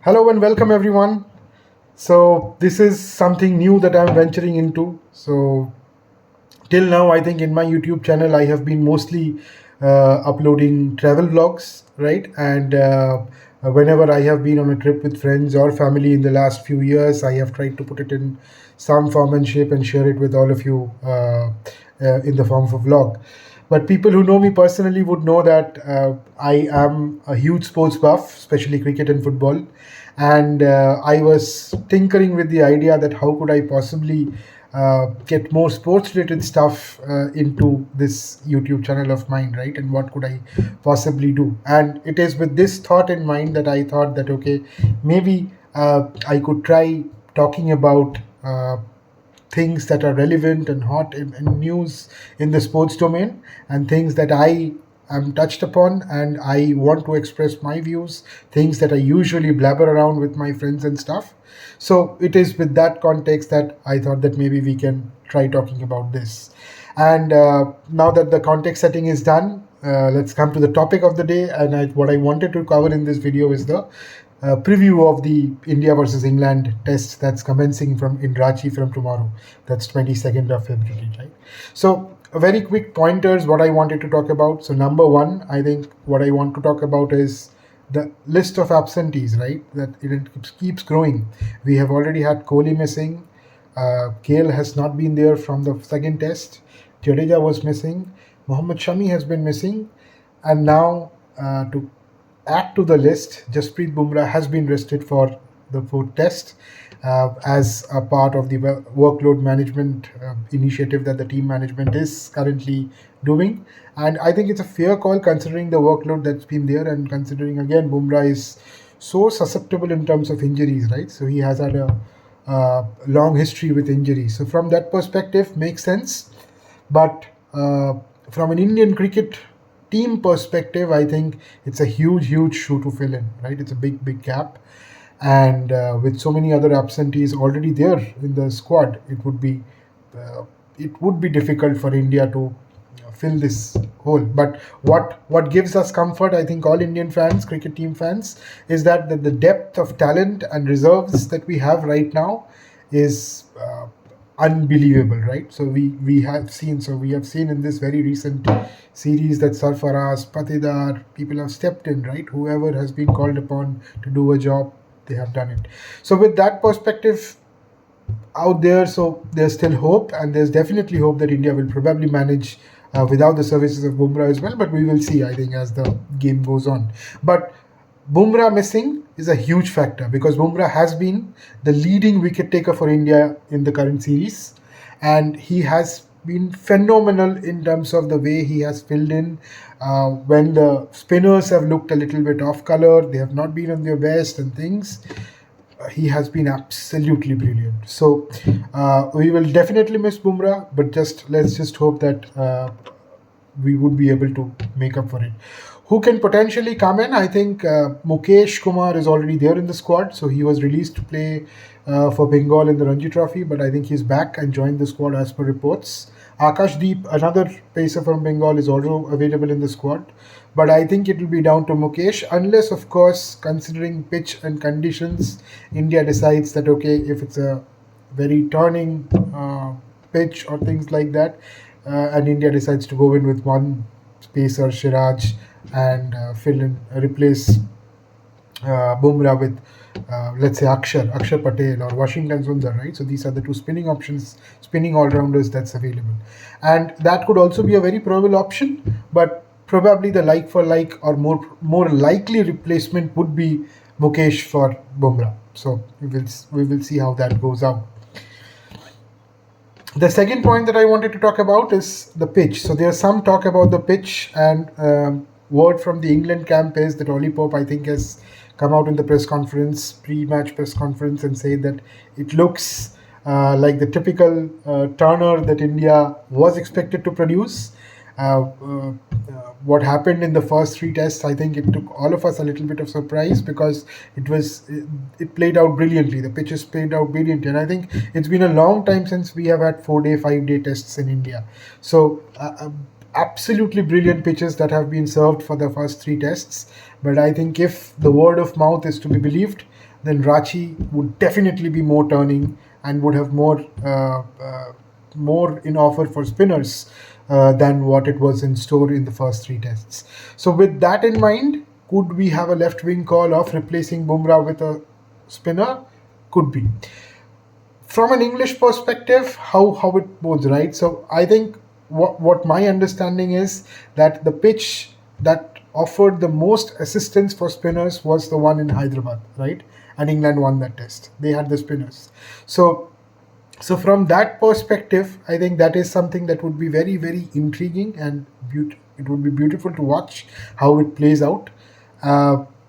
Hello and welcome everyone. So this is something new that I'm venturing into. So till now, I think in my YouTube channel I have been mostly uploading travel vlogs, right? And whenever I have been on a trip with friends or family in the last few years, I have tried to put it in some form and shape and share it with all of you in the form of a vlog. But people who know me personally would know that I am a huge sports buff, especially cricket and football. And I was tinkering with the idea that how could I possibly get more sports related stuff into this YouTube channel of mine, right? And what could I possibly do? And it is with this thought in mind that I thought that, okay, maybe I could try talking about things that are relevant and hot in news in the sports domain, and things that I am touched upon and I want to express my views, things that I usually blabber around with my friends and stuff. So it is with that context that I thought that maybe we can try talking about this. And now that the context setting is done, let's come to the topic of the day. And what I wanted to cover in this video is the preview of the India versus England test that's commencing from in Ranchi from tomorrow. That's 22nd of February, right? So very quick pointers what I wanted to talk about. So number one, I think what I want to talk about is the list of absentees, right? That it keeps growing. We have already had Kohli missing. Kale has not been there from the second test. Jadeja was missing. Mohammad Shami has been missing. And now to add to the list, Jasprit Bumrah has been rested for the fourth test as a part of the workload management initiative that the team management is currently doing. And I think it's a fair call considering the workload that's been there, and considering again Bumrah is so susceptible in terms of injuries, right? So he has had a long history with injuries. So from that perspective, makes sense. But from an Indian cricket team perspective, I think it's a huge shoe to fill in, right? It's a big gap, and with so many other absentees already there in the squad, uh, it would be difficult for India to fill this hole. But what gives us comfort, I think, all Indian fans, cricket team fans, is that the depth of talent and reserves that we have right now is unbelievable, right? So we have seen in this very recent series that sarfaraz, patidar, people have stepped in, right? Whoever has been called upon to do a job, they have done it. So with that perspective out there, so there's still hope, and there's definitely hope that India will probably manage without the services of Bumrah as well. But we will see, I think, as the game goes on. But Bumrah missing is a huge factor because Bumrah has been the leading wicket taker for India in the current series, and he has been phenomenal in terms of the way he has filled in when the spinners have looked a little bit off color, they have not been on their best and things. He has been absolutely brilliant. So we will definitely miss Bumrah, but let's just hope that we would be able to make up for it. Who can potentially come in? I think Mukesh Kumar is already there in the squad, so he was released to play for Bengal in the Ranchi Trophy, but I think he's back and joined the squad as per reports. Akash Deep, another pacer from Bengal, is also available in the squad, but I think it will be down to Mukesh, unless, of course, considering pitch and conditions, India decides that okay, if it's a very turning pitch or things like that, and India decides to go in with one pacer, Shiraj, and replace Bumrah with, let's say, Akshar Patel or Washington Sundar, right? So these are the two spinning options, spinning all-rounders that's available. And that could also be a very probable option, but probably the like for like or more likely replacement would be Mukesh for Bumrah. So we will see how that goes out. The second point that I wanted to talk about is the pitch. So there's some talk about the pitch, and word from the England camp is that Ollie Pope, I think, has come out in the pre-match press conference, and say that it looks like the typical turner that India was expected to produce. What happened in the first three tests, I think it took all of us a little bit of surprise, because it played out brilliantly. The pitches played out brilliantly, and I think it's been a long time since we have had 4-day, 5-day tests in India. So absolutely brilliant pitches that have been served for the first three tests. But I think if the word of mouth is to be believed, then Ranchi would definitely be more turning and would have more in offer for spinners than what it was in store in the first three tests. So with that in mind, could we have a left wing call of replacing Bumrah with a spinner? Could be. From an English perspective, how it bodes, right? So I think what my understanding is that the pitch that offered the most assistance for spinners was the one in Hyderabad, right? And England won that test. They had the spinners. So from that perspective, I think that is something that would be very, very intriguing, and it would be beautiful to watch how it plays out.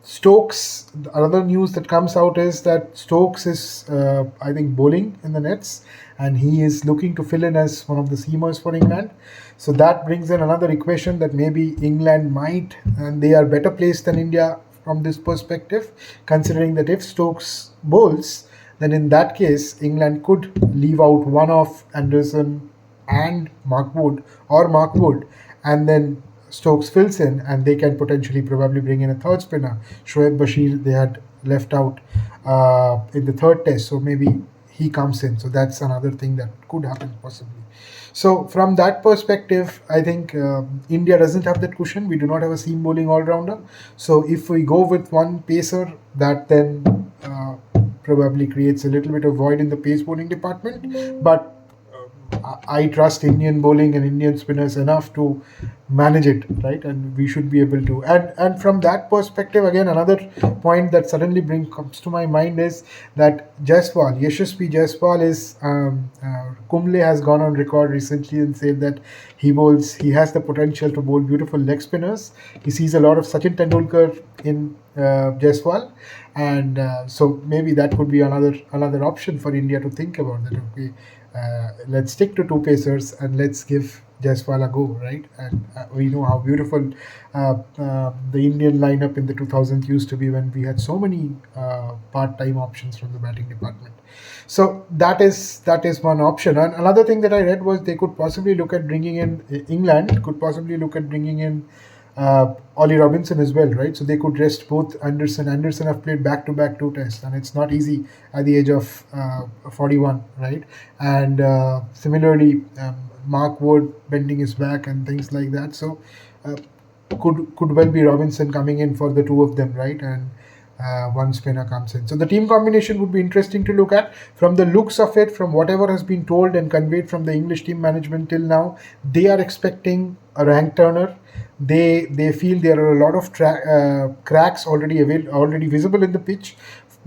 Stokes, the other news that comes out is that Stokes is, I think, bowling in the nets, and he is looking to fill in as one of the seamers for England. So that brings in another equation that maybe England might, and they are better placed than India from this perspective, considering that if Stokes bowls, then in that case, England could leave out one of Anderson and Mark Wood, or Mark Wood, and then Stokes fills in, and they can potentially probably bring in a third spinner. Shoaib Bashir they had left out in the third test, so maybe he comes in. So that's another thing that could happen possibly. So from that perspective, I think India doesn't have that cushion. We do not have a seam bowling all rounder. So if we go with one pacer, that then probably creates a little bit of void in the pace bowling department. But I trust Indian bowling and Indian spinners enough to manage it, right? And we should be able to. And from that perspective, again, another point that suddenly comes to my mind is that Jaiswal, Yashasvi Jaiswal is Kumble has gone on record recently and said that he has the potential to bowl beautiful leg spinners. He sees a lot of Sachin Tendulkar in Jaiswal, and so maybe that could be another option for India to think about. That okay, let's stick to two pacers and let's give Jaiswal a go, right? And we know how beautiful the Indian lineup in the 2000s used to be when we had so many part-time options from the batting department. So that is one option. And another thing that I read was they could possibly look at bringing in England could possibly look at bringing in Ollie Robinson as well, right? So they could rest both Anderson. Anderson have played back-to-back two tests, and it's not easy at the age of 41, right? And similarly, Mark Wood bending his back and things like that. So could well be Robinson coming in for the two of them, right? And one spinner comes in. So the team combination would be interesting to look at. From the looks of it, from whatever has been told and conveyed from the English team management till now, they are expecting a rank turner. They feel there are a lot of cracks already visible in the pitch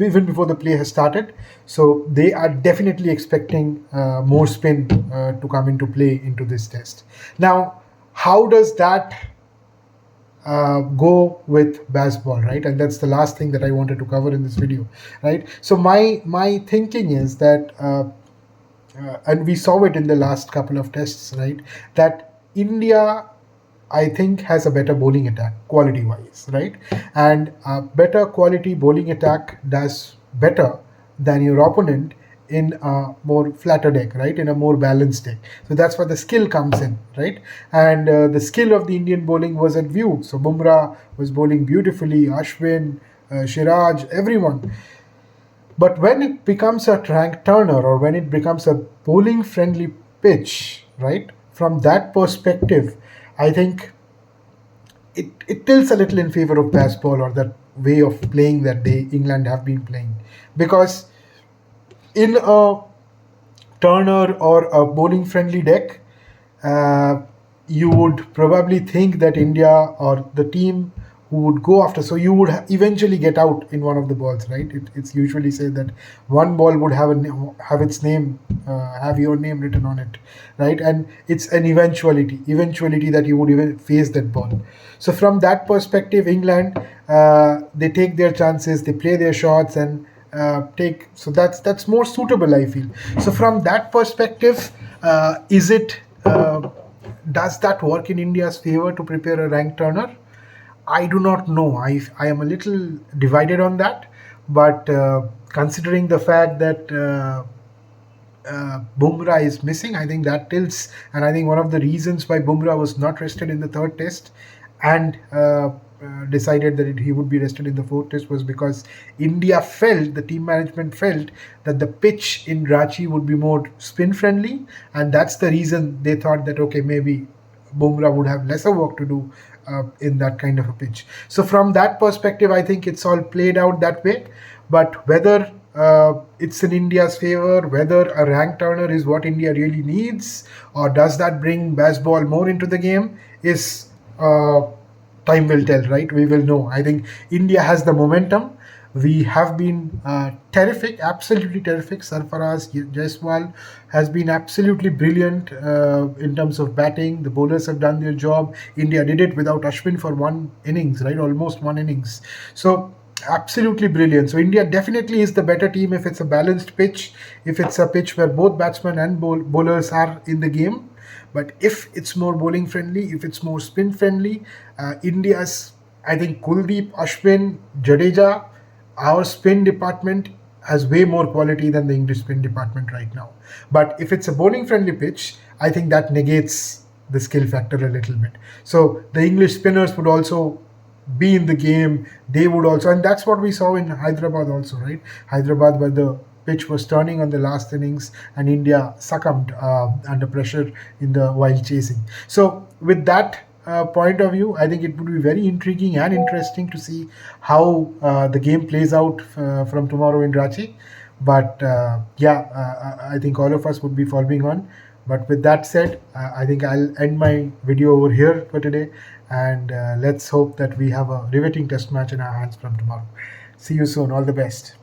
even before the play has started. So they are definitely expecting more spin to come into play into this test. Now, how does that go with Bazball, right? And that's the last thing that I wanted to cover in this video, right? So my thinking is that, and we saw it in the last couple of tests, right? That India, I think, has a better bowling attack quality wise, right? And a better quality bowling attack does better than your opponent in a more flatter deck, right? In a more balanced deck. So that's where the skill comes in, right? And the skill of the Indian bowling was at view. So Bumrah was bowling beautifully, Ashwin, Shiraj, everyone. But when it becomes a rank turner, or when it becomes a bowling friendly pitch, right? From that perspective, I think it tilts a little in favor of Bazball, or that way of playing that England have been playing. Because in a turner or a bowling friendly deck, you would probably think that India or the team who would go after, so you would eventually get out in one of the balls, right? It's usually said that one ball would have its name, have your name written on it, right? And it's an eventuality that you would even face that ball. So from that perspective, England, they take their chances, they play their shots, and so that's more suitable, I feel. So from that perspective, does that work in India's favor to prepare a rank turner? I do not know. I am a little divided on that, but considering the fact that Bumrah is missing, I think that tilts, and I think one of the reasons why Bumrah was not rested in the third test, and decided that he would be rested in the fourth test was because the team management felt that the pitch in Ranchi would be more spin friendly, and that's the reason they thought that okay, maybe Bumrah would have lesser work to do in that kind of a pitch. So from that perspective, I think it's all played out that way. But whether it's in India's favor, whether a rank turner is what India really needs, or does that bring Bazball more into the game, is time will tell, right? We will know. I think India has the momentum. We have been terrific, absolutely terrific. Sarfaraz, Jaiswal has been absolutely brilliant in terms of batting. The bowlers have done their job. India did it without Ashwin for one innings, right? Almost one innings. So absolutely brilliant. So India definitely is the better team if it's a balanced pitch, if it's a pitch where both batsmen and bowlers are in the game. But if it's more bowling friendly, if it's more spin friendly, India's, I think Kuldeep, Ashwin, Jadeja, our spin department has way more quality than the English spin department right now. But if it's a bowling friendly pitch, I think that negates the skill factor a little bit. So the English spinners would also be in the game. They would also, and that's what we saw in Hyderabad also, right? Hyderabad, where the pitch was turning on the last innings and India succumbed under pressure while chasing. So with that point of view, I think it would be very intriguing and interesting to see how the game plays out from tomorrow in Ranchi. But I think all of us would be following on. But with that said, I think I'll end my video over here for today. And let's hope that we have a riveting test match in our hands from tomorrow. See you soon. All the best.